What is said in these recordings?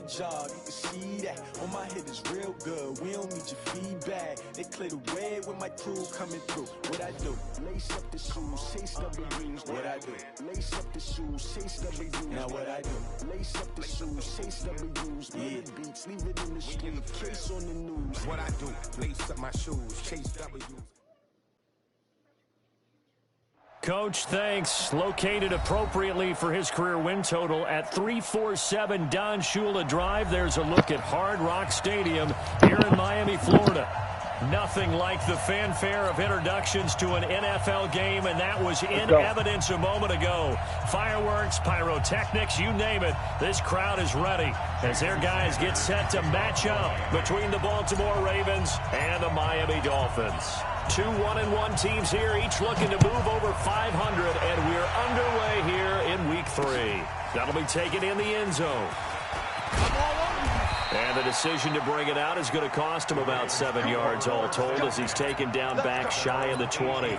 job, you can see that. On my head is real good, we don't need your feedback. They clear the way with my crew coming through. What I do? Lace up the shoes, chase W's. What I do? Lace up the shoes, chase W's. Now what I do? Lace up the shoes, chase W's. Yeah. Beats, leave it in the street, case on the news. What I do? Lace up my shoes, chase W's. Coach thanks, located appropriately for his career win total at 347 Don Shula Drive. There's a look at Hard Rock Stadium here in Miami, Florida. Nothing like the fanfare of introductions to an NFL game, and that was in evidence a moment ago. Fireworks, pyrotechnics, you name it. This crowd is ready as their guys get set to match up between the Baltimore Ravens and the Miami Dolphins. Two 1-1 teams here, each looking to move over 500, and we're underway here in Week 3. That'll be taken in the end zone. And the decision to bring it out is going to cost him about 7 yards all told as he's taken down back shy of the 20.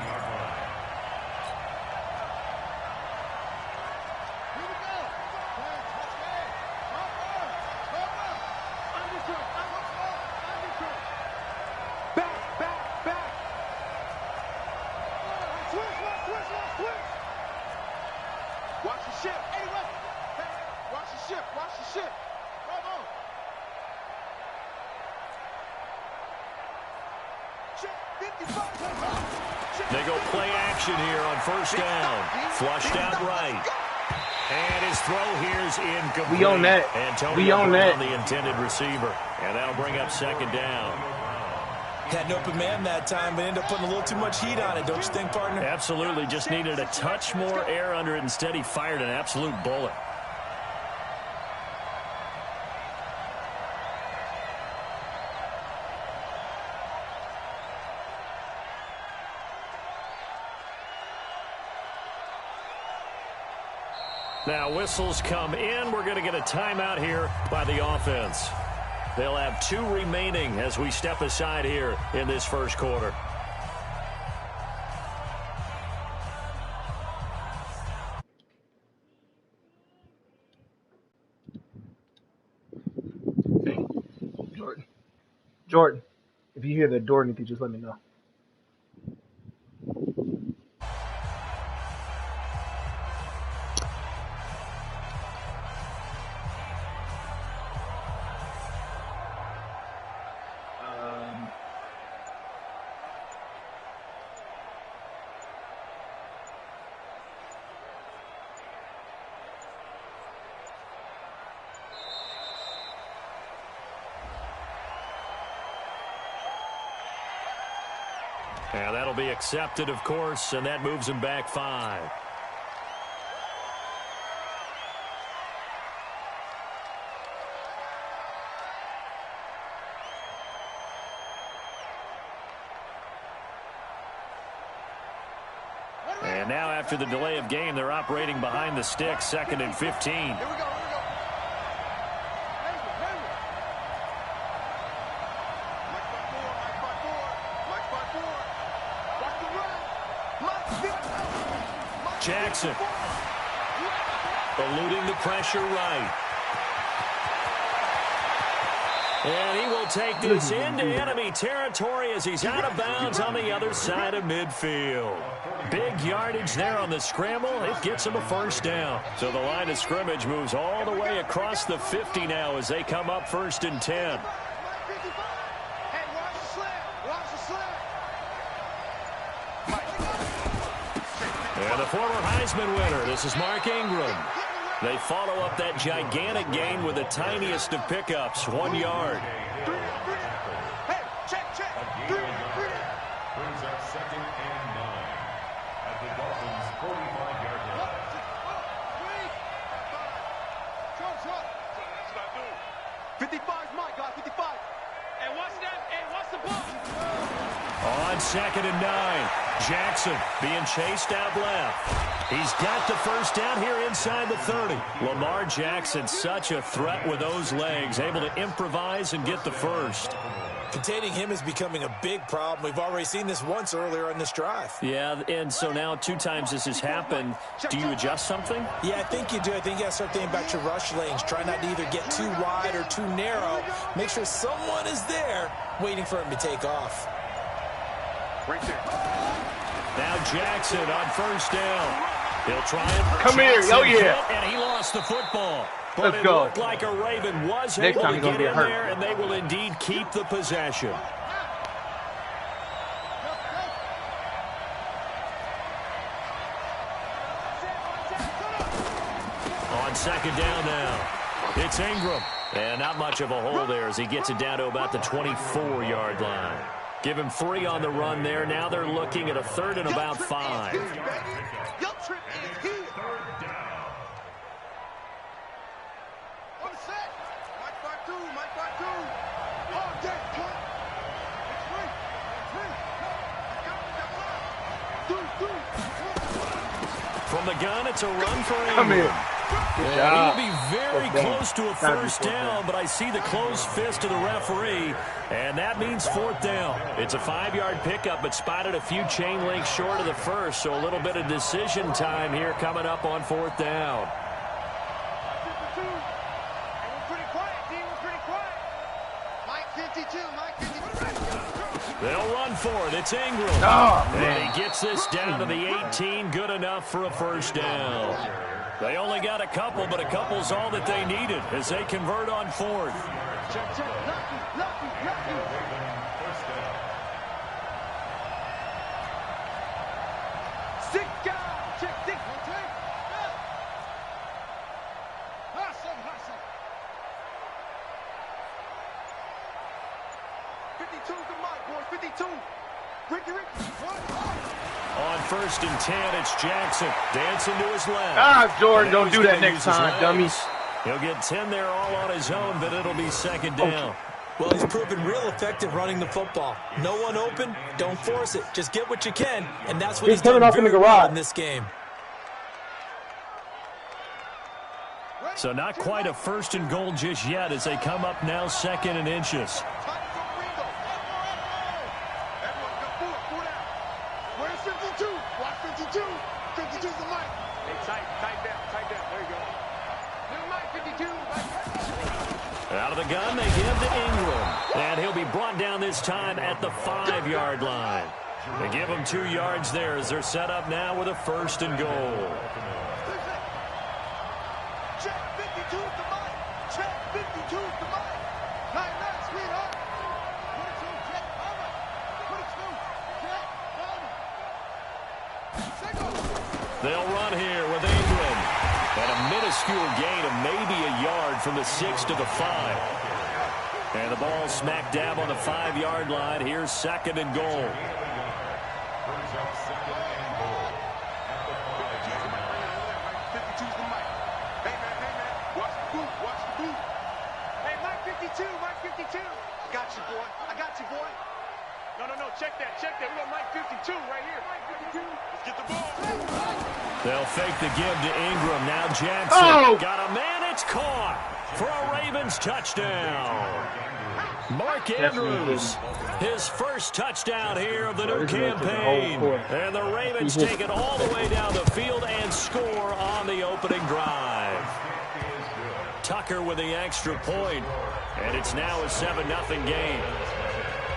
They go play action here on first down. Flushed out right. And his throw here's incomplete. We own that. We own that. On the intended receiver. And that'll bring up second down. Had an open man that time, but ended up putting a little too much heat on it, don't you think, partner? Absolutely. Just needed a touch more air under it. Instead, he fired an absolute bullet. Now whistles come in. We're going to get a timeout here by the offense. They'll have 2 remaining as we step aside here in this first quarter. Okay. Jordan, if you hear the door anything, just let me know. And that'll be accepted, of course, and that moves him back 5. And now after the delay of game, they're operating behind the sticks, 2nd and 15. Here we go. Jackson eluding the pressure right. And he will take this into enemy territory as he's out of bounds on the other side of midfield. Big yardage there on the scramble. It gets him a first down. So the line of scrimmage moves all the way across the 50 now as they come up 1st and 10. And the former Heisman winner, this is Mark Ingram. They follow up that gigantic gain with the tiniest of pickups, 1 yard. Hey, check. Brings up 2nd and 9 at the Dolphins' 45-yard line. 55's my guy, 55. And what's that? And what's the ball? On 2nd and 9, Jackson being chased out left. He's got the first down here inside the 30. Lamar Jackson, such a threat with those legs, able to improvise and get the first. Containing him is becoming a big problem. We've already seen this once earlier on this drive. Yeah, and so now 2 times this has happened. Do you adjust something? Yeah, I think you do. I think you got to start thinking about your rush lanes. Try not to either get too wide or too narrow. Make sure someone is there waiting for him to take off. Right there. Now Jackson on first down. He'll try it. Come here. Oh, yeah. And he lost the football. But Let's go. It looked like a Raven was Next able time to he's gonna get get in hurt. there, and they will indeed keep the possession. On second down now, it's Ingram. And not much of a hole there as he gets it down to about the 24-yard line. Give him 3 on the run there. Now they're looking at a 3rd and about 5. Your trip is here. On the set. Mike 5-2. Mike 5-2. Oh, dead cut. From the gun, it's a run for Ingram. Come here. Good job. He'll be very close to a first down, but I see the closed fist of the referee, and that means 4th down. It's a 5-yard pickup, but spotted a few chain links short of the first, so a little bit of decision time here coming up on 4th down. They'll run for it. It's Ingram. Oh, and he gets this down to the 18. Good enough for a first down. They only got a couple, but a couple's all that they needed as they convert on 4th. On 1st and 10, it's Jackson. Dancing to his left. Ah, Jordan, don't do that next time, dummies. He'll get 10 there all on his own, but it'll be second down. Well, he's proven real effective running the football. No one open, don't force it. Just get what you can, and that's what he's done off in the very well garage in this game. So not quite a 1st and goal just yet as they come up now 2nd and inches. Where's 52? Watch 52. 52's the mic. Hey, tight down. There you go. Little mic, 52. Out of the gun, they give to Ingram. And he'll be brought down this time at the 5-yard line. They give him 2 yards there as they're set up now with a 1st and goal. Check 52's the mic. Check 52's the mic. 9-9, sweetheart. 22, check, over. 22, check, over. They'll run here with Ingram. And a minuscule gain of maybe a yard from the 6 to the 5. And the ball smack dab on the 5-yard line. Here's 2nd and goal. Mike 52. I got you, boy. No. Check that. We got Mike 52 right here. Mike 52. Let's get the ball. They'll fake the give to Ingram. Now Jackson got a man. It's caught for a Ravens touchdown. Mark Andrews, his first touchdown here of the new campaign. And the Ravens take it all the way down the field and score on the opening drive. Tucker with the extra point, and it's now a 7-0 game.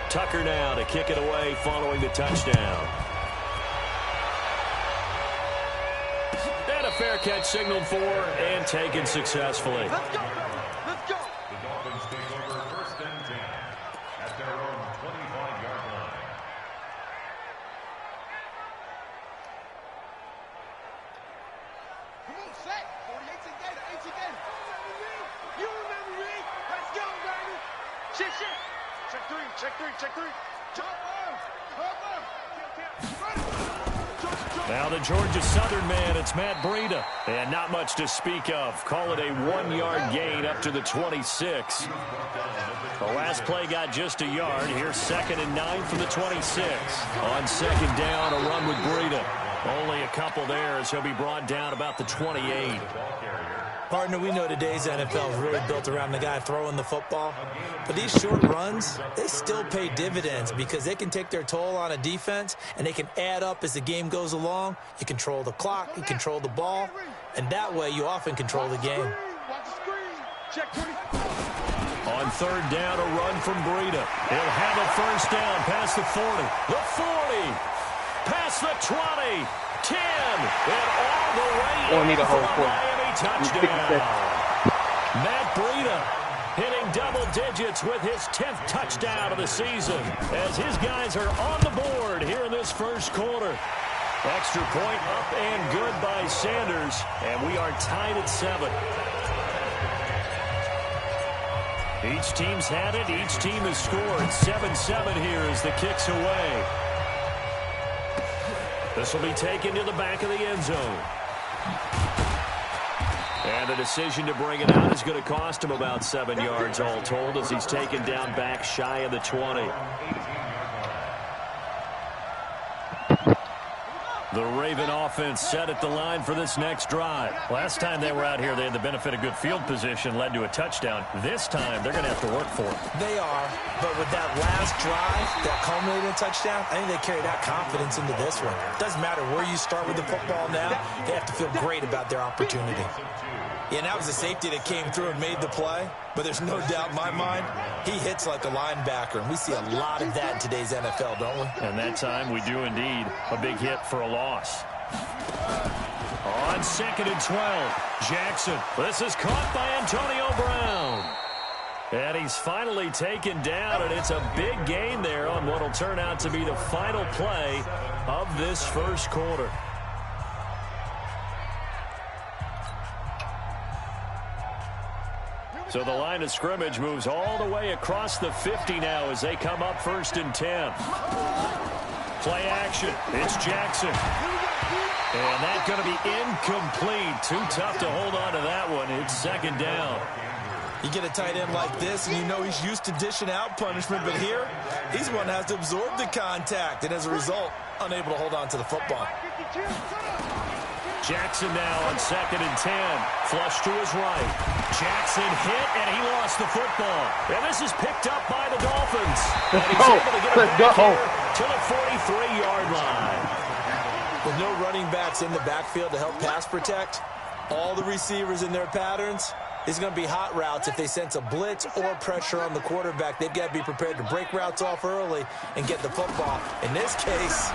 Tucker now to kick it away following the touchdown. And a fair catch signaled for and taken successfully. Let's go. The Dolphins take over 1st and 10 at their own 25-yard line. Come on, set. 48 Gator, 18 Gator. You remember me. Let's go, baby. Shit. Check three. Jump on. Now the Georgia Southern man, it's Matt Breida. And not much to speak of. Call it a 1-yard gain up to the 26. The last play got just a yard. Here's 2nd and 9 from the 26. On 2nd down, a run with Breida. Only a couple there as he'll be brought down about the 28. Partner, we know today's NFL is really built around the guy throwing the football. But these short runs, they still pay dividends because they can take their toll on a defense, and they can add up as the game goes along. You control the clock, you control the ball, and that way you often control the game. On third down, a run from Breida. He'll have a first down past the 40. The 40. Past the 20. 10. And all the way in for a Miami touchdown. Matt Breida hitting double digits with his 10th touchdown of the season as his guys are on the board here in this first quarter. Extra point up and good by Sanders, and we are tied at 7. Each team's had it. Each team has scored. 7-7 here as the kick's away. This will be taken to the back of the end zone. And the decision to bring it out is going to cost him about 7 yards all told as he's taken down back shy of the 20. The Raven offense set at the line for this next drive. Last time they were out here, they had the benefit of good field position, led to a touchdown. This time, they're going to have to work for it. They are, but with that last drive that culminated in a touchdown, I think they carry that confidence into this one. It doesn't matter where you start with the football now. They have to feel great about their opportunity. Yeah, and that was a safety that came through and made the play, but there's no doubt in my mind, he hits like a linebacker, and we see a lot of that in today's NFL, don't we? And that time, we do indeed. A big hit for a loss. On 2nd and 12, Jackson. This is caught by Antonio Brown. And he's finally taken down, and it's a big gain there on what will turn out to be the final play of this first quarter. So the line of scrimmage moves all the way across the 50 now as they come up 1st and 10. Play action. It's Jackson. And that's going to be incomplete. Too tough to hold on to that one. It's 2nd down. You get a tight end like this, and you know he's used to dishing out punishment, but here, he's the one that has to absorb the contact, and as a result, unable to hold on to the football. Jackson now on 2nd and 10. Flush to his right. Jackson hit, and he lost the football. And this is picked up by the Dolphins. And he's able to get it back here to the 43-yard line. With no running backs in the backfield to help pass protect, all the receivers in their patterns, is going to be hot routes. If they sense a blitz or pressure on the quarterback, they've got to be prepared to break routes off early and get the football. In this case,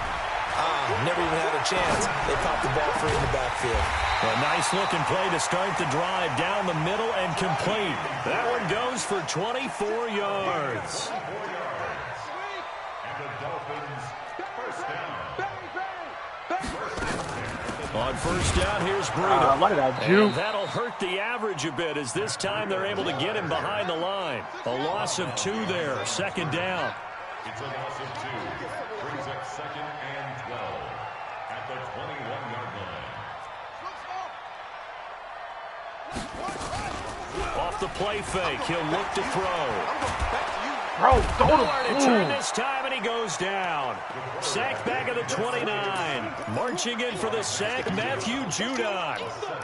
never even had a chance. They popped the ball free in the backfield. A nice-looking play to start the drive down the middle and complete. That one goes for 24 yards. On 1st down, here's Breida. What did I do? And that'll hurt the average a bit as this time they're able to get him behind the line. A loss of 2 there, 2nd down. It's a loss of 2. Brings up 2nd and 12 at the 21-yard line. Off the play fake, he'll look to throw. Bro, Nowhere to turn this time, and he goes down. Sack back at the 29. Marching in for the sack, Matthew Judon.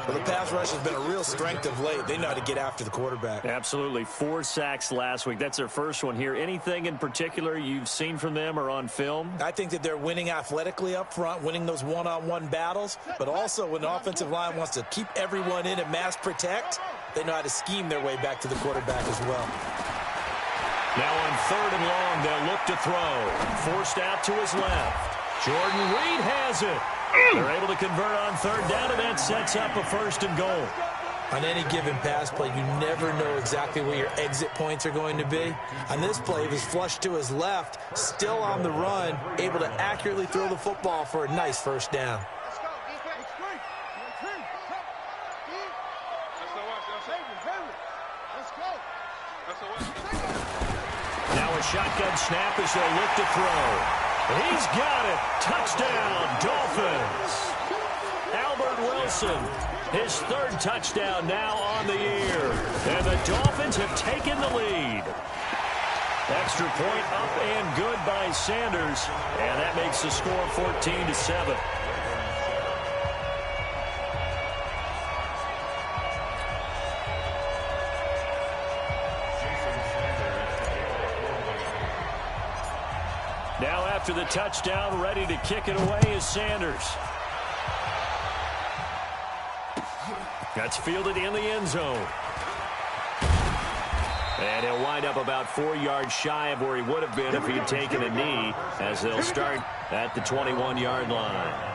Well, the pass rush has been a real strength of late. They know how to get after the quarterback. Absolutely. 4 sacks last week. That's their first one here. Anything in particular you've seen from them or on film? I think that they're winning athletically up front, winning those one-on-one battles, but also when the offensive line wants to keep everyone in and mass protect, they know how to scheme their way back to the quarterback as well. Now on 3rd and long, they'll look to throw. Forced out to his left. Jordan Reed has it. They're able to convert on 3rd down, and that sets up a 1st and goal. On any given pass play, you never know exactly where your exit points are going to be. On this play, he was flushed to his left, still on the run, able to accurately throw the football for a nice 1st down. Now a shotgun snap as they'll look to throw. He's got it. Touchdown, Dolphins. Albert Wilson, his 3rd touchdown now on the year. And the Dolphins have taken the lead. Extra point up and good by Sanders. And that makes the score 14-7. Now after the touchdown, ready to kick it away is Sanders. That's fielded in the end zone. And he'll wind up about 4 yards shy of where he would have been if he had taken a knee, as they'll start at the 21-yard line.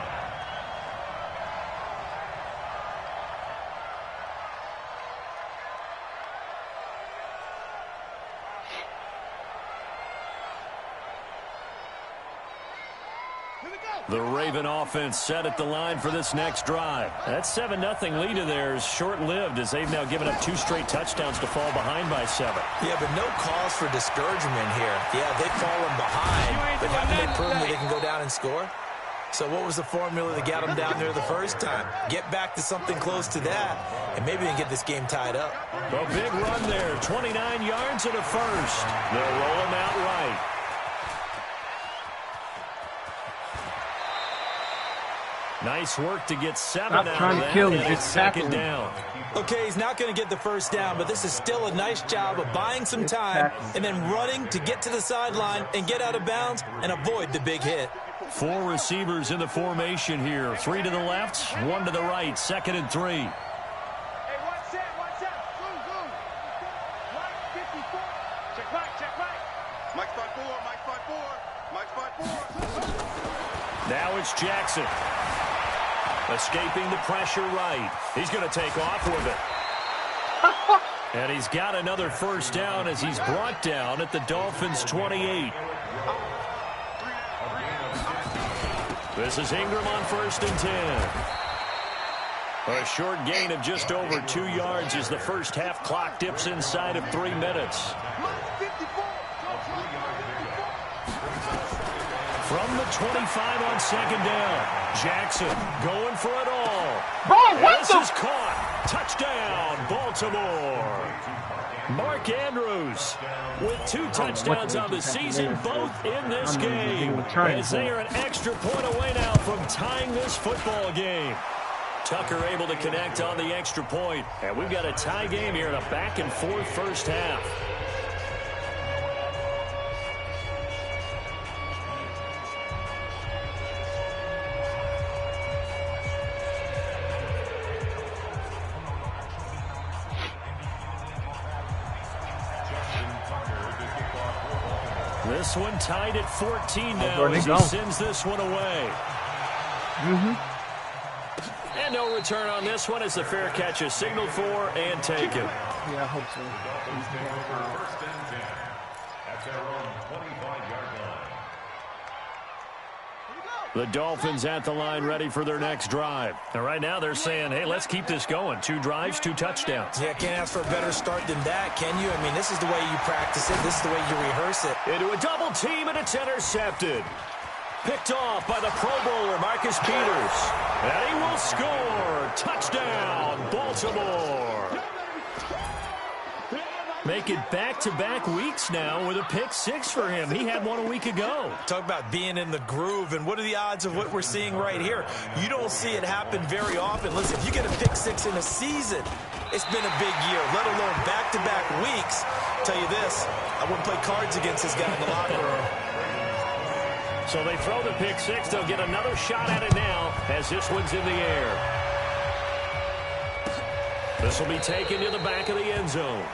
The Raven offense set at the line for this next drive. That 7-0 lead of theirs short-lived, as they've now given up 2 straight touchdowns to fall behind by 7. Yeah, but no cause for discouragement here. Yeah, they've fallen behind, but haven't they proven that they can go down and score? So what was the formula that got them down there the first time? Get back to something close to that, and maybe they can get this game tied up. A big run there, 29 yards and a first. They'll roll him out right. Nice work to get 7 out of that, and it's second down. Okay, he's not going to get the first down, but this is still a nice job of buying some time and then running to get to the sideline and get out of bounds and avoid the big hit. 4 receivers in the formation here. 3 to the left, 1 to the right, 2nd and 3. Hey, one set. Zoom. Mike 54. Check right. Mike 5-4. Now it's Jackson. Escaping the pressure right. He's going to take off with it. And he's got another first down as he's brought down at the Dolphins' 28. This is Ingram on 1st and 10. A short gain of just over 2 yards as the first half clock dips inside of 3 minutes. From the 25 on 2nd down. Jackson going for it all. Bro, what this is caught. Touchdown, Baltimore. Mark Andrews with 2 touchdowns on the season, both in this game. As they are an extra point away now from tying this football game. Tucker able to connect on the extra point. And we've got a tie game here in a back-and-forth first half. This one tied at 14 now as he sends this one away. And no return on this one as the fair catch is signaled for and taken. Yeah, I hope so. First and 10 at their own 25-yard line. The Dolphins at the line ready for their next drive. And right now they're saying, hey, let's keep this going. 2 drives, 2 touchdowns. Yeah, can't ask for a better start than that, can you? I mean, this is the way you practice it. This is the way you rehearse it. Into a double team, and it's intercepted. Picked off by the Pro Bowler, Marcus Peters. And he will score. Touchdown, Baltimore. Make it back-to-back weeks now with a pick-6 for him. He had one a week ago. Talk about being in the groove, and what are the odds of what we're seeing right here? You don't see it happen very often. Listen, if you get a pick-6 in a season, it's been a big year, let alone back-to-back weeks. I'll tell you this, I wouldn't play cards against this guy in the locker room. So they throw the pick-6. They'll get another shot at it now as this one's in the air. This will be taken to the back of the end zone.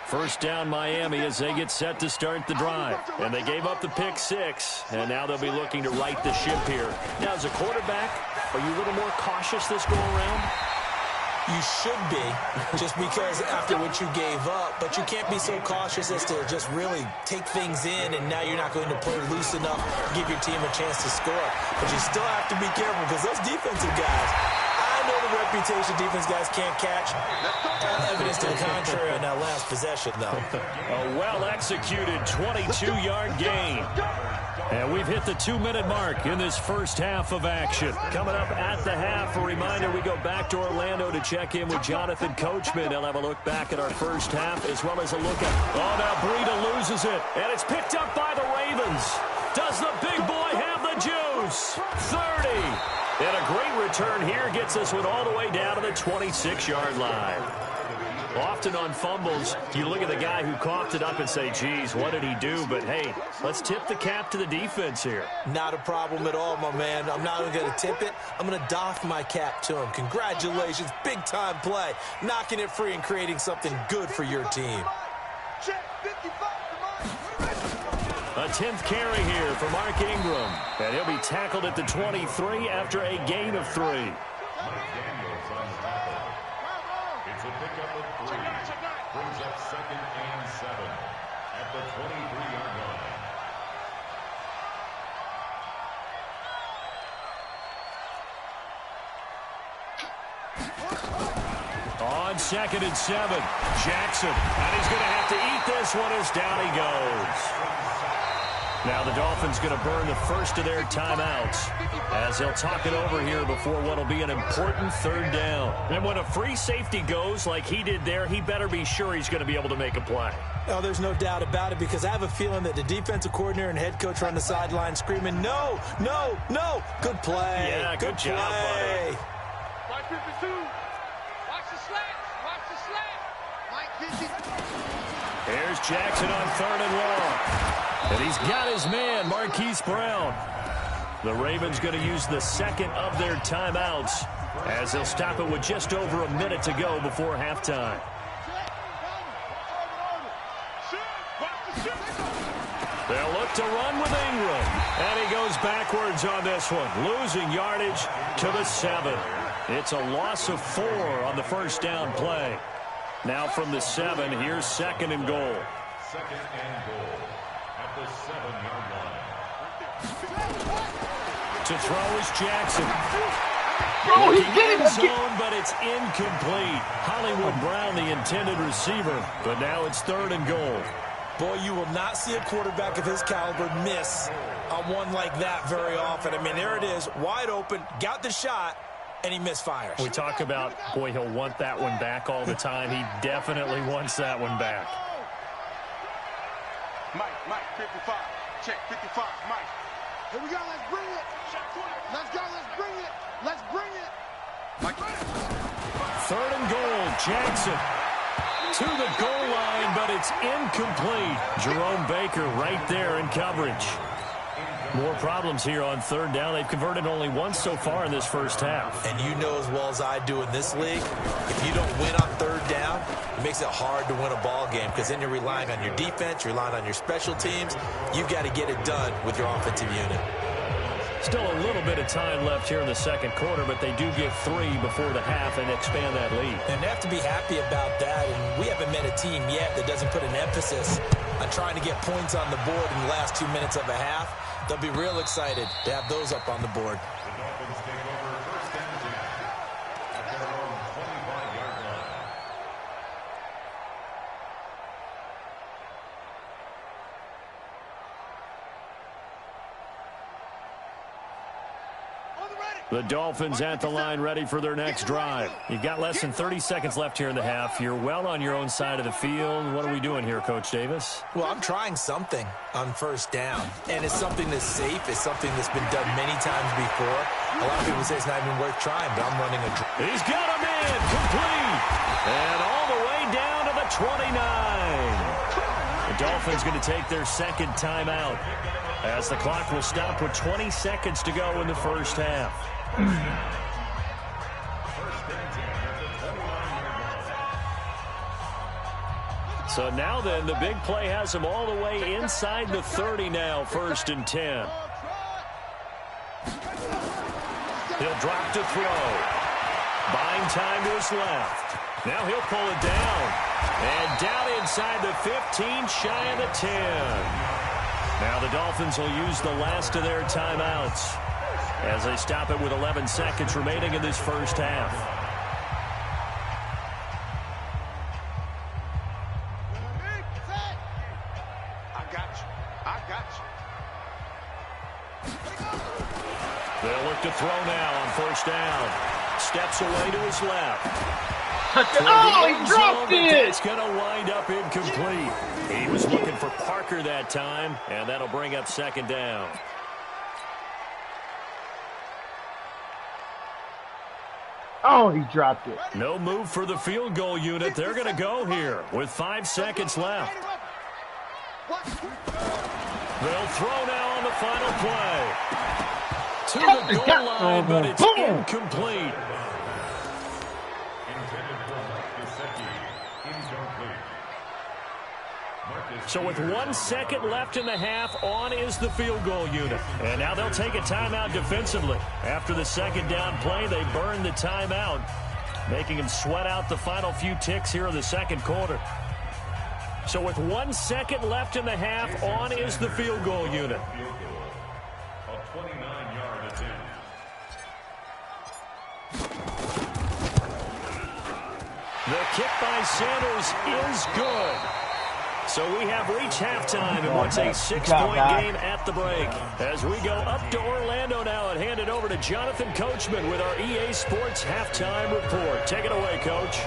First down Miami as they get set to start the drive. And they gave up the pick-6, and now they'll be looking to right the ship here. Now, as a quarterback, are you a little more cautious this go around? You should be, just because after what you gave up, but you can't be so cautious as to just really take things in, and now you're not going to play loose enough, give your team a chance to score. But you still have to be careful because those defensive guys, I know the reputation defense guys can't catch. Evidence to the contrary on that last possession, though. A well-executed 22-yard gain. And we've hit the 2-minute mark in this first half of action. Coming up at the half, a reminder, we go back to Orlando to check in with Jonathan Coachman. He'll have a look back at our first half as well as a look at... Oh, now Breida loses it. And it's picked up by the Ravens. Does the big boy have the juice? 30. And a great return here gets this one all the way down to the 26-yard line. Often on fumbles, you look at the guy who coughed it up and say, geez, what did he do? But, hey, let's tip the cap to the defense here. Not a problem at all, my man. I'm not even going to tip it. I'm going to doff my cap to him. Congratulations. Big-time play. Knocking it free and creating something good for your team. A 10th carry here for Mark Ingram. And he'll be tackled at the 23 after a gain of 3. It's a pickup of 3. Brings up 2nd and 7 at the 23-yard line. On 2nd and 7, Jackson. And he's going to have to eat this one as down he goes. Now the Dolphins going to burn the first of their timeouts as they'll talk it over here before what will be an important 3rd down. And when a free safety goes like he did there, he better be sure he's going to be able to make a play. Oh, there's no doubt about it, because I have a feeling that the defensive coordinator and head coach are on the sideline screaming, no, no, no. Good play. Yeah, good job, buddy. Watch the slats. Watch the slats. Mike Here's Jackson on 3rd and long. And he's got his man, Marquise Brown. The Ravens going to use the 2nd of their timeouts as they'll stop it with just over a minute to go before halftime. They'll look to run with Ingram. And he goes backwards on this one, losing yardage to the 7. It's a loss of 4 on the first down play. Now from the 7, here's 2nd and goal. 2nd and goal at the 7-yard line. To throw is Jackson. Bro, he's getting End zone, but it's incomplete. Hollywood Brown, the intended receiver, but now it's 3rd and goal. Boy, you will not see a quarterback of his caliber miss on one like that very often. I mean, there it is, wide open, got the shot, and he misfires. We talk about, boy, he'll want that one back all the time. He definitely wants that one back. Mike, 55. Check, 55, Mike. Here we go, let's bring it. Let's go, let's bring it. Let's bring it. Mike. 3rd and goal, Jackson. To the goal line, but it's incomplete. Jerome Baker right there in coverage. More problems here on 3rd down. They've converted only once so far in this first half. And you know as well as I do in this league, if you don't win on 3rd down, it makes it hard to win a ball game, because then you're relying on your defense, you're relying on your special teams. You've got to get it done with your offensive unit. Still a little bit of time left here in the 2nd quarter, but they do get 3 before the half and expand that lead. And they have to be happy about that. And we haven't met a team yet that doesn't put an emphasis on trying to get points on the board in the last 2 minutes of a half. They'll be real excited to have those up on the board. The Dolphins take over 1st and 10 at their own 25-yard line. The Dolphins at the line, ready for their next drive. You've got less than 30 seconds left here in the half. You're well on your own side of the field. What are we doing here, Coach Davis? Well, I'm trying something on 1st down, and it's something that's safe. It's something that's been done many times before. A lot of people say it's not even worth trying, but I'm running a drive. He's got him in, complete, and all the way down to the 29. The Dolphins going to take their 2nd timeout as the clock will stop with 20 seconds to go in the first half. So now then, the big play has him all the way inside the 30 now, 1st and 10. He'll drop to throw. Buying time to his left. Now he'll pull it down. And down inside the 15, shy of the 10. Now the Dolphins will use the last of their timeouts as they stop it with 11 seconds remaining in this first half. I got you. They'll look to throw now on 1st down. Steps away to his left. Oh, he dropped it! It's going to wind up incomplete. He was looking for Parker that time, and that'll bring up 2nd down. Oh, he dropped it. No move for the field goal unit. They're going to go here with 5 seconds left. They'll throw now on the final play. To the goal line, but it's incomplete. So with 1 second left in the half, on is the field goal unit. And now they'll take a timeout defensively. After the second down play, they burn the timeout, making them sweat out the final few ticks here in the second quarter. So with 1 second left in the half, on is the field goal unit. A 29-yard attempt. The kick by Sanders is good. So we have reached halftime in what's a 6-point game at the break. As we go up to Orlando now and hand it over to Jonathan Coachman with our EA Sports halftime report. Take it away, Coach.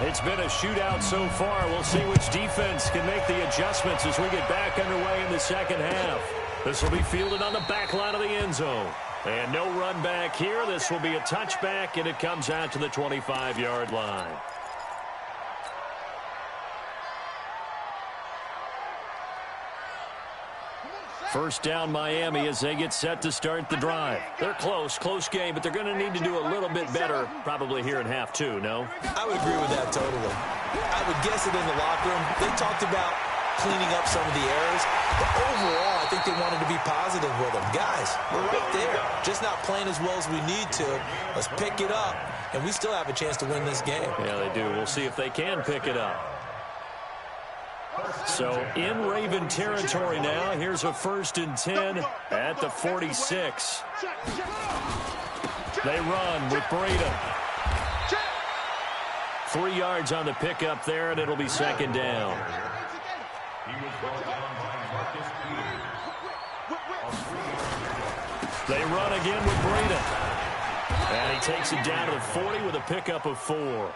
It's been a shootout so far. We'll see which defense can make the adjustments as we get back underway in the second half. This will be fielded on the back line of the end zone. And no run back here. This will be a touchback, and it comes out to the 25-yard line. First down, Miami, as they get set to start the drive. They're close game, but they're going to need to do a little bit better probably here in half two, no? I would agree with that totally. I would guess it in the locker room. They talked about cleaning up some of the errors, but overall, I think they wanted to be positive with them. Guys, we're right there, just not playing as well as we need to. Let's pick it up, and we still have a chance to win this game. Yeah, they do. We'll see if they can pick it up. So in Raven territory now. Here's a 1st and 10 at the 46. They run with Breda. 3 yards on the pickup there, and it'll be second down. They run again with Breda. And he takes it down to the 40 with a pickup of 4.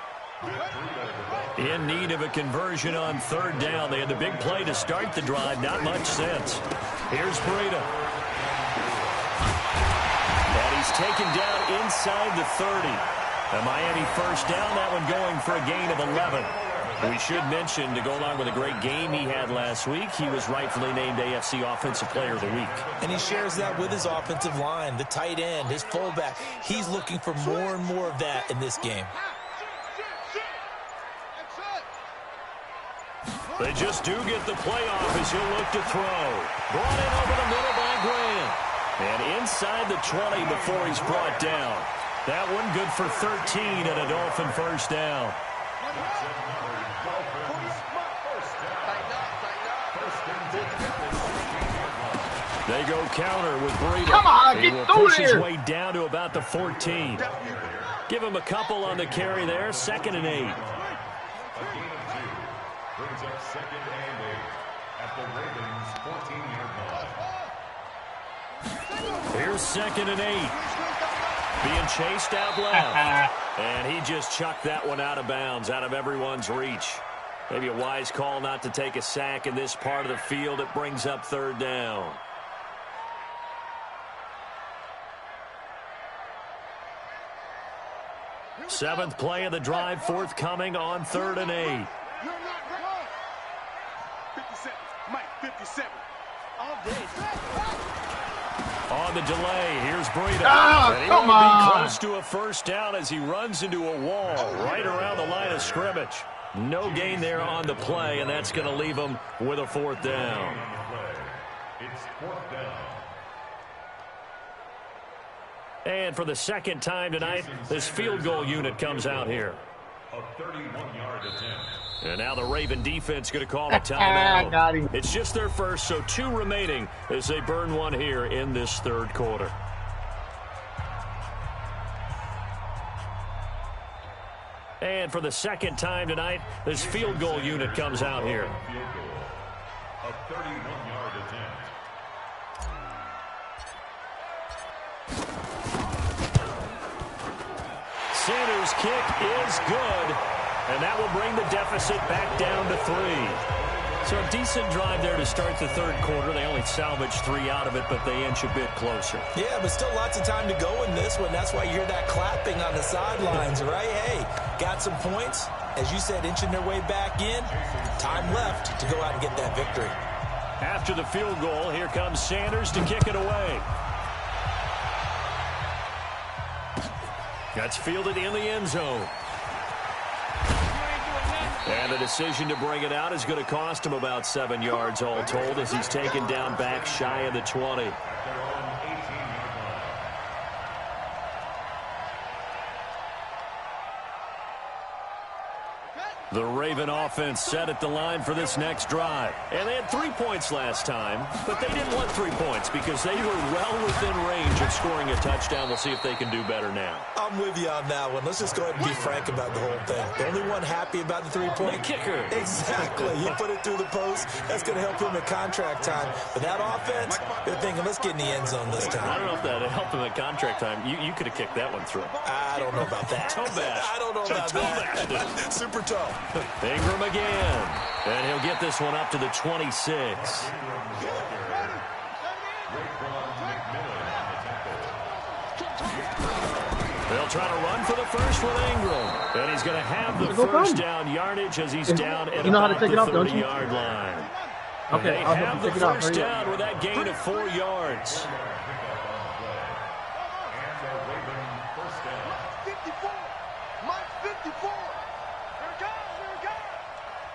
In need of a conversion on 3rd down. They had the big play to start the drive. Not much sense. Here's Breda. And he's taken down inside the 30. A Miami 1st down. That one going for a gain of 11. We should mention, to go along with a great game he had last week, he was rightfully named AFC Offensive Player of the Week. And he shares that with his offensive line, the tight end, his fullback. He's looking for more and more of that in this game. They just do get the play off as he'll look to throw. Brought in over the middle by Graham. And inside the 20 before he's brought down. That one good for 13 and a Dolphin 1st down. They go counter with Breda. Come on, he get will through push there. his way down to about the 14. Give him a couple on the carry there. 2nd and 8. Brings up 2nd and 8 at the Ravens 14-yard line. Here's 2nd and 8. Being chased out left. And he just chucked that one out of bounds, out of everyone's reach. Maybe a wise call not to take a sack in this part of the field. It brings up 3rd down. Seventh play of the drive forthcoming on 3rd and 8. 57. Mike, 57. All day. On the delay, here's Breda. Ah, come Be on. close to a 1st down as he runs into a wall right around the line of scrimmage. No gain there on the play, and that's going to leave him with a 4th down. It's 4th down. And for the 2nd time tonight, this field goal unit comes out here. A 31-yard attempt. And now the Raven defense going to call a timeout. Got him. It's just their first, so 2 remaining as they burn one here in this 3rd quarter. And for the 2nd time tonight, this field goal unit comes out here. Field goal. A 31-yard attempt. Sanders' kick is good, and that will bring the deficit back down to 3. So a decent drive there to start the third quarter. They only salvaged 3 out of it, but they inch a bit closer. Yeah, but still lots of time to go in this one. That's why you hear that clapping on the sidelines, right? Hey, got some points. As you said, inching their way back in. Time left to go out and get that victory. After the field goal, here comes Sanders to kick it away. That's fielded in the end zone. And the decision to bring it out is going to cost him about 7 yards all told as he's taken down back shy of the 20. The Raven offense set at the line for this next drive. And they had 3 points last time, but they didn't want 3 points because they were well within range of scoring a touchdown. We'll see if they can do better now. I'm with you on that one. Let's just go ahead and be frank about the whole thing. The only one happy about the 3-point kicker. Exactly. You put it through the post. That's going to help him at contract time. But that offense, they're thinking, let's get in the end zone this time. I don't know if that helped him at contract time. You could have kicked that one through. I don't know about that. Toe bash. I don't know about that. Super toe. Ingram again. And he'll get this one up to the 26. They'll try to run for the first with Ingram. And he's going to have the first down yardage as he's down at about the 30-yard line. Okay, they have the first down with that gain of 4 yards.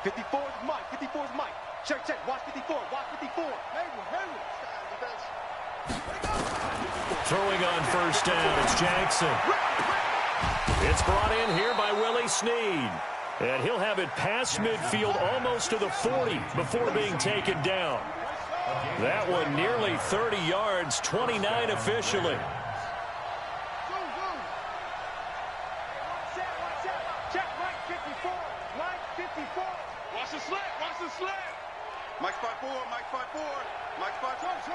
54 is Mike. 54 is Mike. Check. Watch 54. Watch 54. Throwing on first down, it's Jackson. It's brought in here by Willie Snead. And he'll have it past midfield almost to the 40 before being taken down. That one nearly 30 yards, 29 officially. Watch the slant. Mike's 5'4", Mike's 5'4", Mike's 5'4".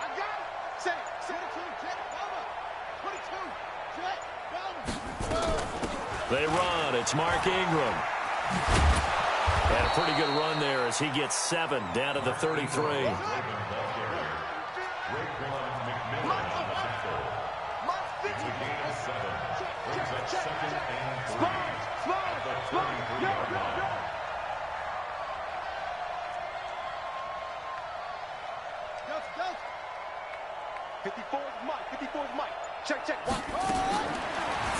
I got it. Say it. 22, check, over. 22, check, over. They run. It's Mark Ingram. And a pretty good run there as he gets 7 down to the 33. Go. 54 is Mike. 54 is Mike. Check. Watch.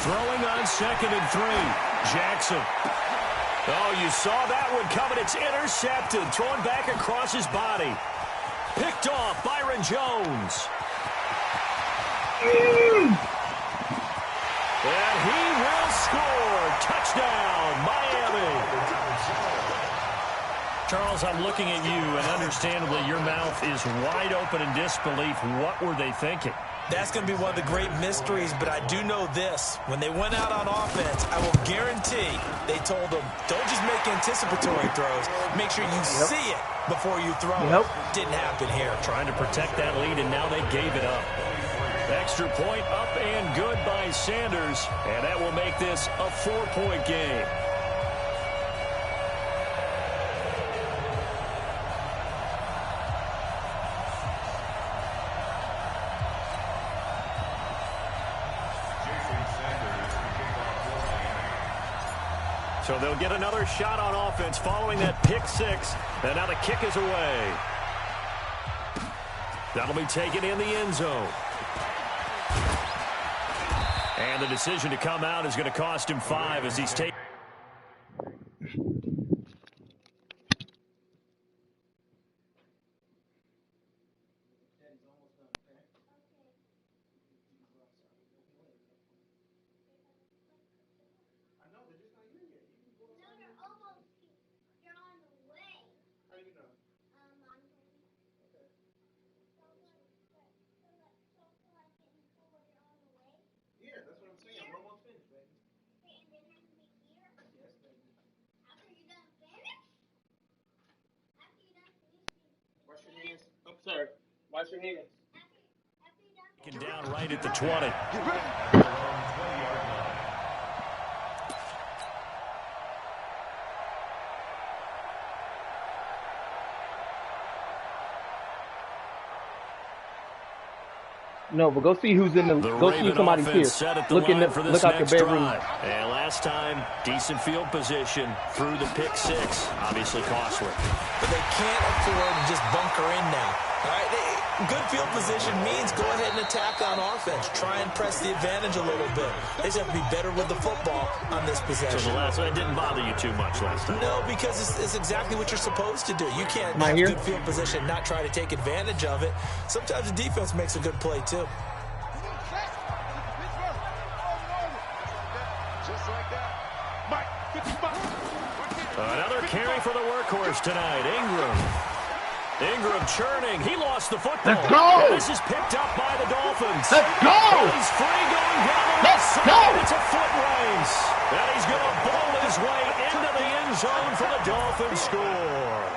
Throwing on 2nd and 3. Jackson. Oh, you saw that one coming. It's intercepted. Thrown back across his body. Picked off Byron Jones. And he will score. Touchdown, Miami. Charles, I'm looking at you, and understandably, your mouth is wide open in disbelief. What were they thinking? That's going to be one of the great mysteries, but I do know this. When they went out on offense, I will guarantee they told them, don't just make anticipatory throws. Make sure you see it before you throw it. Didn't happen here. Trying to protect that lead, and now they gave it up. Extra point up and good by Sanders, and that will make this a 4-point game. So they'll get another shot on offense following that pick 6. And now the kick is away. That'll be taken in the end zone. And the decision to come out is going to cost him 5 as he's taken. Sorry. Watch your hands. Down right at the 20. No, but go see who's in the. Go see somebody's here. Look in the. Look out your bedroom. And last time, decent field position through the pick six. Obviously costly. But they can't afford to just bunker in now. All right, good field position means go ahead and attack on offense. Try and press the advantage a little bit. They just have to be better with the football on this possession. So the last one didn't bother you too much last time. No, because it's exactly what you're supposed to do. You can't have good field position and not try to take advantage of it. Sometimes the defense makes a good play, too. Just like that. Mike, 55. Another carry for the workhorse tonight. Ingram churning. He lost the football. Let's go! And this is picked up by the Dolphins. Let's go! He's free going down the left side. It's a foot race. And he's going to bowl his way into the end zone for the Dolphins score.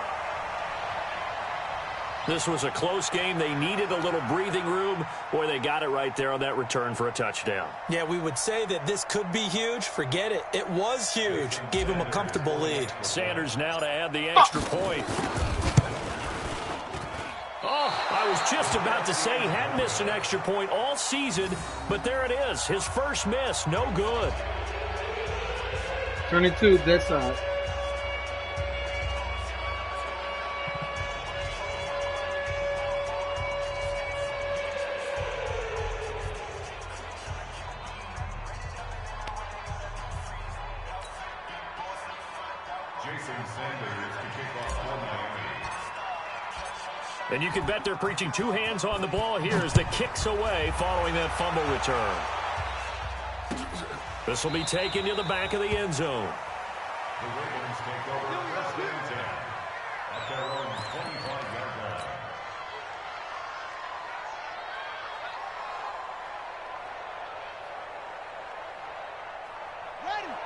This was a close game. They needed a little breathing room. Boy, they got it right there on that return for a touchdown. Yeah, we would say that this could be huge. Forget it. It was huge. Gave him a comfortable lead. Sanders now to add the extra point. Oh, I was just about to say he hadn't missed an extra point all season, but there it is. His first miss, no good. Turn it to that side. And you can bet they're preaching two hands on the ball here as the kick's away following that fumble return. This will be taken to the back of the end zone. The Ravens take over first and 10 at their own 25-yard line.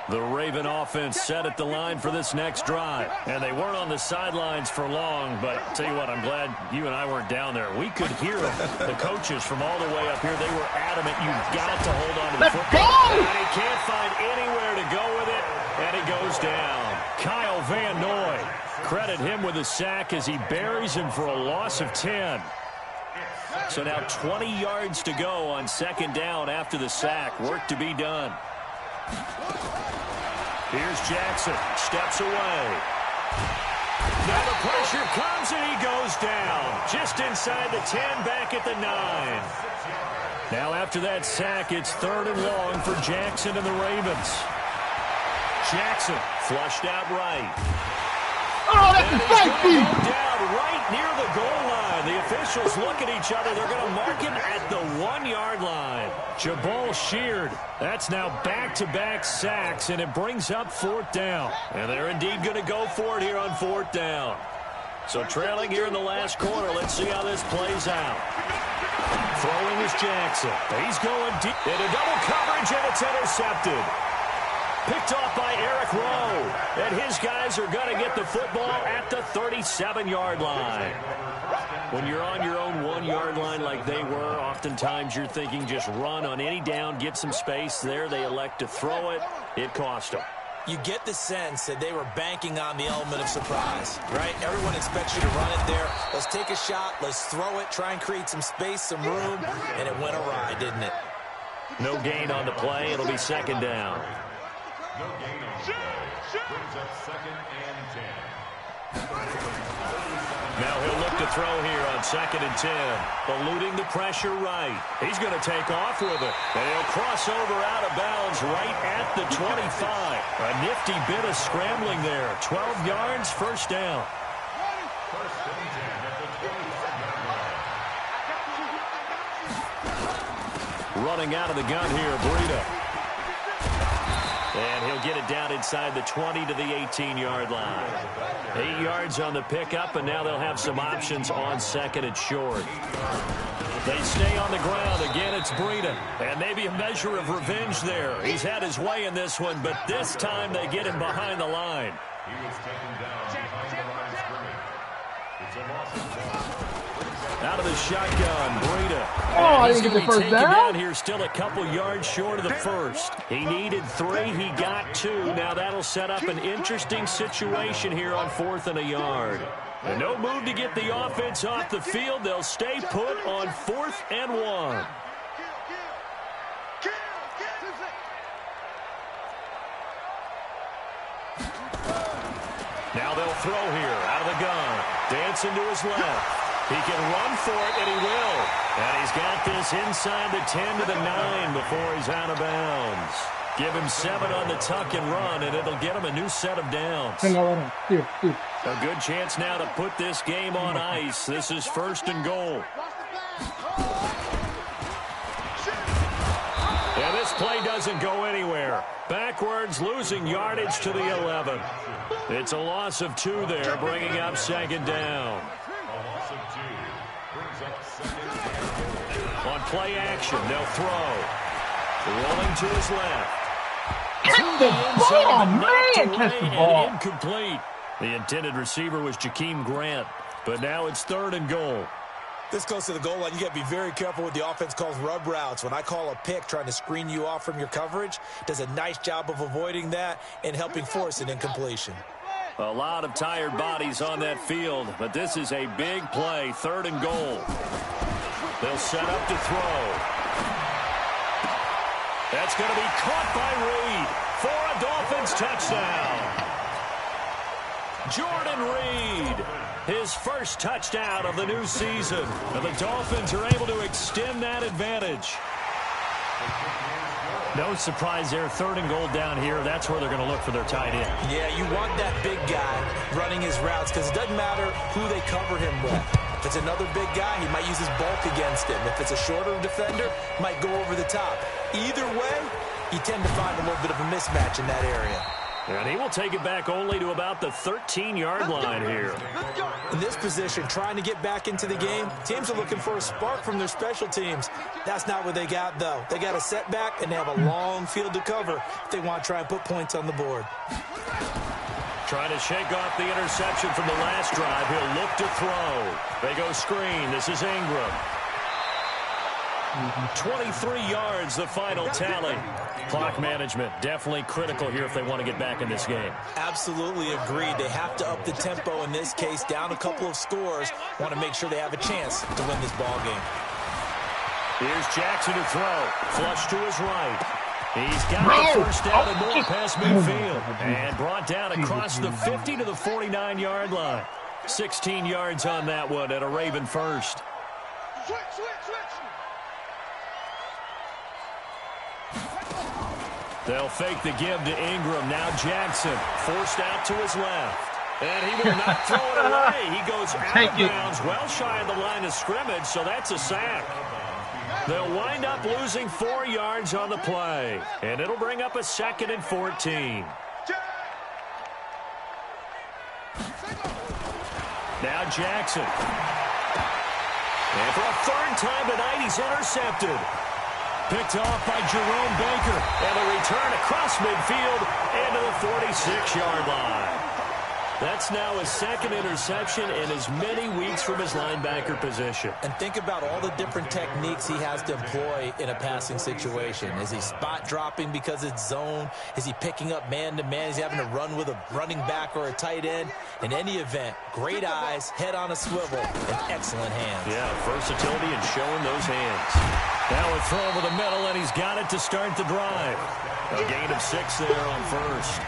The Raven offense set at the line for this next drive. And they weren't on the sidelines for long, but I'll tell you what, I'm glad you and I weren't down there. We could hear the coaches from all the way up here. They were adamant, you've got to hold on to the football. And he can't find anywhere to go with it, and he goes down. Kyle Van Noy, credit him with a sack as he buries him for a loss of 10. So now 20 yards to go on second down after the sack. Work to be done. Here's Jackson, steps away. Now the pressure comes and he goes down. Just inside the 10, back at the 9. Now after that sack, it's third and long for Jackson and the Ravens. Jackson flushed out right. Oh, that's a safety! Down right near the goal line. The officials look at each other. They're going to mark him at the 1-yard line. Jabal Sheard. That's now back-to-back sacks, and it brings up fourth down. And they're indeed going to go for it here on fourth down. So trailing here in the last quarter. Let's see how this plays out. Throwing is Jackson. He's going deep into double coverage, and it's intercepted. Picked off by Eric Rowe. And his guys are going to get the football at the 37-yard line. When you're on your own 1-yard line like they were, oftentimes you're thinking just run on any down, get some space. There they elect to throw it. It cost them. You get the sense that they were banking on the element of surprise, right? Everyone expects you to run it there. Let's take a shot. Let's throw it. Try and create some space, some room. And it went awry, didn't it? No gain on the play. It'll be second down. No gain on the play. Brings up second and 10. Now he'll look to throw here on second and 10. Eluding the pressure right. He's going to take off with it. And he'll cross over out of bounds right at the 25. A nifty bit of scrambling there. 12 yards, first down. First and 10 at the 25-yard line. Running out of the gun here, Breida. And he'll get it down inside the 20 to the 18-yard line. 8 yards on the pickup, and now they'll have some options on second and short. They stay on the ground. Again, it's Breida. And maybe a measure of revenge there. He's had his way in this one, but this time they get him behind the line. He was taken down behind the line of scrimmage. It's a loss of 1. Out of the shotgun, Breida. Oh, I didn't get the first down. Here, still a couple yards short of the first. He needed 3. He got 2. Now that'll set up an interesting situation here on 4th and a yard. And no move to get the offense off the field. They'll stay put on 4th and 1. Now they'll throw here out of the gun. Dancing to his left. He can run for it, and he will. And he's got this inside the 10 to the 9 before he's out of bounds. Give him 7 on the tuck and run, and it'll get him a new set of downs. Here. A good chance now to put this game on ice. This is 1st and goal. And this play doesn't go anywhere. Backwards, losing yardage to the 11. It's a loss of 2 there, bringing up 2nd down. On play action, they'll throw. Rolling to his left. Catch the ball, man! Catch the ball. Incomplete. The intended receiver was Jakeem Grant, but now it's 3rd and goal. This goes to the goal line. You got to be very careful with the offense calls rub routes. When I call a pick trying to screen you off from your coverage, does a nice job of avoiding that and helping force an incompletion. A lot of tired bodies on that field, but this is a big play, 3rd and goal. They'll set up to throw. That's going to be caught by Reed for a Dolphins touchdown. Jordan Reed, his first touchdown of the new season. And the Dolphins are able to extend that advantage. No surprise there, 3rd and goal down here. That's where they're going to look for their tight end. Yeah, you want that big guy running his routes because it doesn't matter who they cover him with. If it's another big guy, he might use his bulk against him. If it's a shorter defender, might go over the top. Either way, you tend to find a little bit of a mismatch in that area. And he will take it back only to about the 13-yard line here. In this position, trying to get back into the game, teams are looking for a spark from their special teams. That's not what they got, though. They got a setback, and they have a long field to cover if they want to try and put points on the board. Trying to shake off the interception from the last drive. He'll look to throw. They go screen. This is Ingram. 23 yards, the final tally. Clock management, definitely critical here if they want to get back in this game. Absolutely agreed. They have to up the tempo in this case, down a couple of scores. Want to make sure they have a chance to win this ball game. Here's Jackson to throw. Flush to his right. He's got the first down and more past midfield. And brought down across the 50 to the 49-yard line. 16 yards on that one at a Raven first. Switch. They'll fake the give to Ingram. Now Jackson forced out to his left. And he will not throw it away. He goes out of bounds, well shy of the line of scrimmage, so that's a sack. They'll wind up losing 4 yards on the play. And it'll bring up a 2nd and 14. Now Jackson. And for a 3rd time tonight, he's intercepted. Picked off by Jerome Baker. And a return across midfield into the 46-yard line. That's now his 2nd interception in as many weeks from his linebacker position. And think about all the different techniques he has to employ in a passing situation. Is he spot dropping because it's zone? Is he picking up man-to-man? Is he having to run with a running back or a tight end? In any event, great eyes, head on a swivel, and excellent hands. Yeah, versatility and showing those hands. Now a throw over the middle, and he's got it to start the drive. A gain of 6 there on first.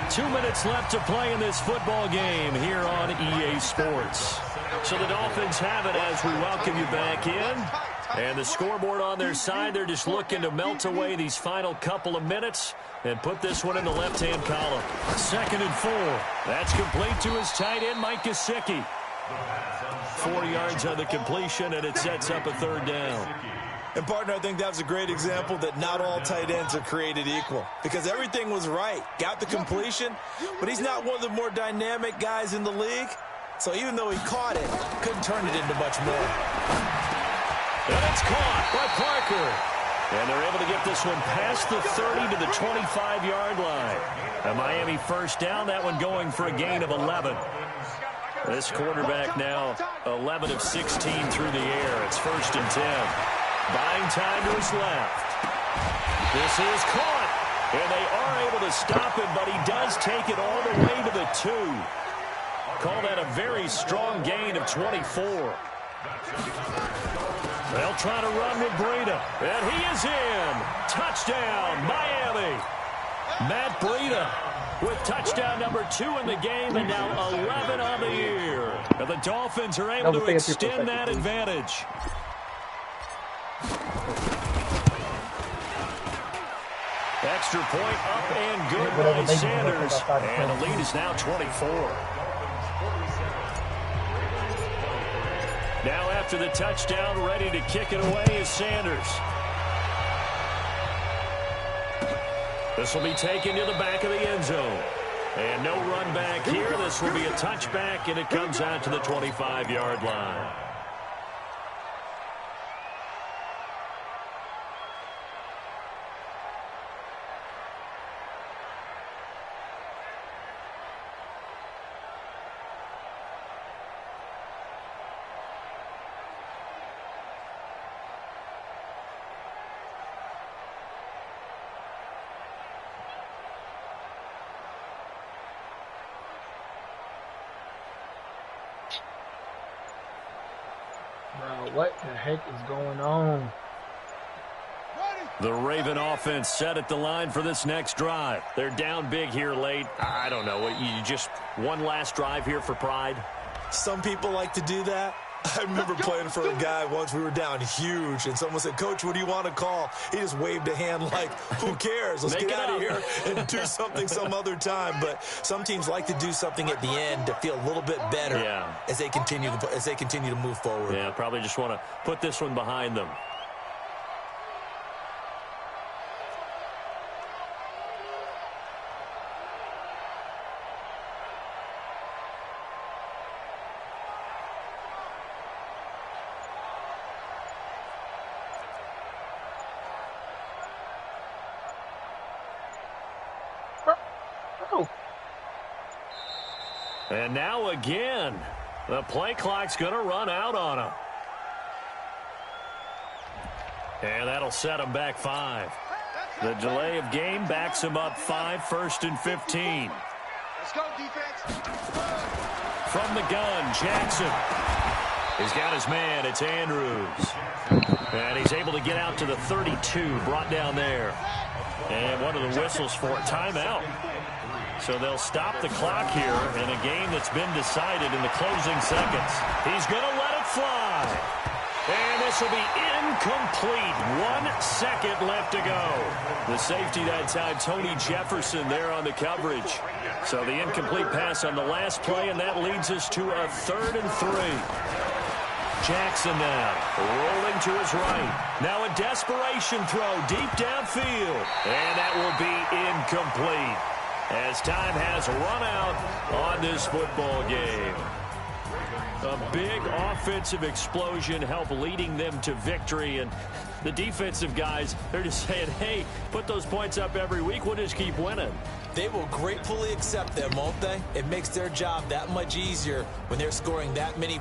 2 minutes left to play in this football game here on EA Sports. So the Dolphins have it as we welcome you back in. And the scoreboard on their side, they're just looking to melt away these final couple of minutes and put this one in the left-hand column. 2nd and 4. That's complete to his tight end, Mike Gesicki. 4 yards on the completion, and it sets up a 3rd down. And, partner, I think that was a great example that not all tight ends are created equal. Because everything was right. Got the completion, but he's not one of the more dynamic guys in the league. So even though he caught it, couldn't turn it into much more. And it's caught by Parker. And they're able to get this one past the 30 to the 25-yard line. A Miami first down, that one going for a gain of 11. This quarterback now 11 of 16 through the air. It's 1st and 10. Buying time to his left. This is caught. And they are able to stop him, but he does take it all the way to the 2. call that a very strong gain of 24. They'll try to run with Breida, and he is in. Touchdown, Miami. Matt Breida with touchdown number 2 in the game, and now 11 on the year. And the Dolphins are able to extend that advantage. Extra point up and good by Sanders, and the lead is now 24. Now after the touchdown, ready to kick it away is Sanders. This will be taken to the back of the end zone. And no run back here. This will be a touchback, and it comes out to the 25-yard line. Bro, what the heck is going on? The Raven offense set at the line for this next drive. They're down big here late. I don't know. You just one last drive here for pride? Some people like to do that. I remember playing for a guy once. We were down huge, and someone said, "Coach, what do you want to call?" He just waved a hand like, who cares? Let's get out of here and do something some other time. But some teams like to do something at the end to feel a little bit better as they continue to move forward. Yeah, probably just want to put this one behind them. And now again, the play clock's going to run out on him. And that'll set him back 5. The delay of game backs him up 5, 1st and 15. Let's go, defense. From the gun, Jackson. He's got his man. It's Andrews. And he's able to get out to the 32, brought down there. And one of the whistles for a timeout. So they'll stop the clock here in a game that's been decided in the closing seconds. He's going to let it fly. And this will be incomplete. 1 second left to go. The safety that time, Tony Jefferson, there on the coverage. So the incomplete pass on the last play, and that leads us to a 3rd and 3. Jackson now rolling to his right. Now a desperation throw deep downfield. And that will be incomplete, as time has run out on this football game. A big offensive explosion helped leading them to victory. And the defensive guys, they're just saying, hey, put those points up every week. We'll just keep winning. They will gratefully accept them, won't they? It makes their job that much easier when they're scoring that many